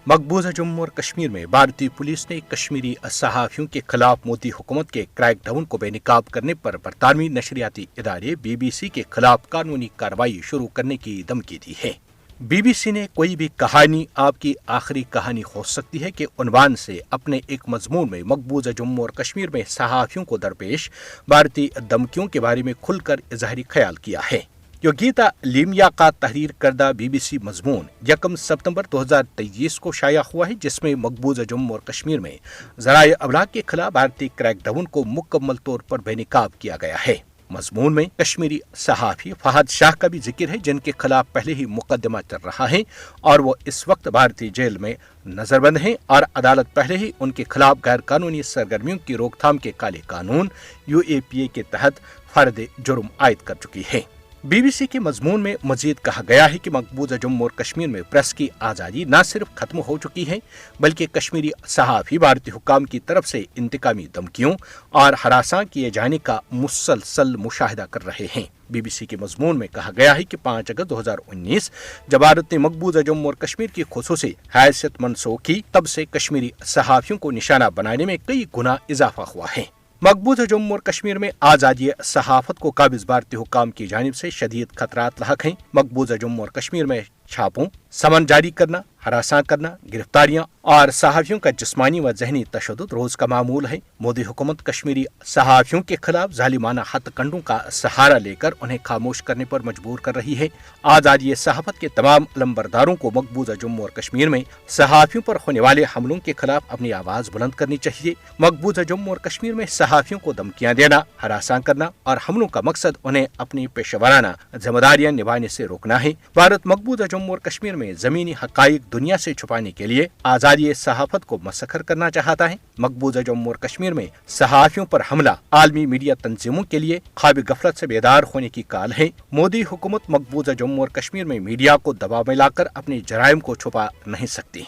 मकबूजा जम्मू और कश्मीर में भारतीय पुलिस ने कश्मीरी सहाफियों के खिलाफ मोदी हुकूमत के क्रैकडाउन को बेनकाब करने पर बरतानवी नशरियाती इदारे BBC के खिलाफ कानूनी कार्रवाई शुरू करने की धमकी दी है। BBC ने कोई भी कहानी आपकी आखिरी कहानी हो सकती है के उन्वान से अपने एक मजमून में मकबूजा जम्मू और कश्मीर में सहाफियों को दरपेश भारतीय धमकियों के बारे में खुलकर इजहारी ख्याल किया है। योगिता लीमिया का तहरीर करदा BBC मजमून 1 सितंबर 2023 को शाया हुआ है, जिसमें मकबूजा जम्मू और कश्मीर में ज़राए अबलाग के खिलाफ भारतीय क्रैकडाउन को मुकम्मल तौर पर बेनकाब किया गया है। मजमून में कश्मीरी सहाफी फहद शाह का भी जिक्र है, जिनके खिलाफ पहले ही मुकदमा चल रहा है और वो इस वक्त भारतीय जेल में नजरबंद हैं और अदालत पहले ही उनके खिलाफ गैर कानूनी सरगर्मियों की रोकथाम के काले कानून UAPA के तहत फर्द जुर्म आयद कर चुकी है। BBC के मजमून में मजीद कहा गया है कि मकबूजा जम्मू और कश्मीर में प्रेस की आज़ादी न सिर्फ खत्म हो चुकी है, बल्कि कश्मीरी सहाफ़ी भारतीय हुक्काम की तरफ से इंतकामी धमकियों और हरासा किए जाने का मुसलसल मुशाहिदा कर रहे हैं। BBC के मजमून में कहा गया है कि 5 अगस्त 2019 जब भारत ने मकबूजा जम्मू और कश्मीर की खुसूसी हैसियत मनसूख की, तब से कश्मीरी सहाफ़ियों को निशाना बनाने में कई गुना इजाफा हुआ है। मकबूजा जम्मू और कश्मीर में आज़ादी सहाफत को काबिज भारतीय हुक्काम की जानिब से शदीद खतरात लाहक हैं। मकबूजा जम्मू और कश्मीर में छापों, समन जारी करना, हरासा करना, गिरफ्तारियां और सहाफियों का जिस्मानी व जहनी तशद्दुद रोज का मामूल है। मोदी हुकूमत कश्मीरी सहाफियों के खिलाफ जालिमाना हथकंडों का सहारा लेकर उन्हें खामोश करने पर मजबूर कर रही है। आज़ादी सहाफत के तमाम लंबरदारों को मकबूजा जम्मू और कश्मीर में सहाफियों पर होने वाले हमलों के खिलाफ अपनी आवाज बुलंद करनी चाहिए। मकबूजा जम्मू और कश्मीर में सहाफियों को धमकियां देना, हरासा करना और हमलों का मकसद उन्हें अपनी पेशेवराना जिम्मेदारियां निभाने से रोकना है। भारत मकबूजा जम्मू और कश्मीर में जमीनी हकाइक दुनिया से छुपाने के लिए आज़ादी सहाफत को मसखर करना चाहता है। मकबूजा जम्मू और कश्मीर में सहाफियों पर हमला आलमी मीडिया तंजीमों के लिए ख्वाब गफलत से बेदार होने की काल है। मोदी हुकूमत मकबूजा जम्मू और कश्मीर में मीडिया को दबाव में लाकर अपने जराइम को छुपा नहीं सकती।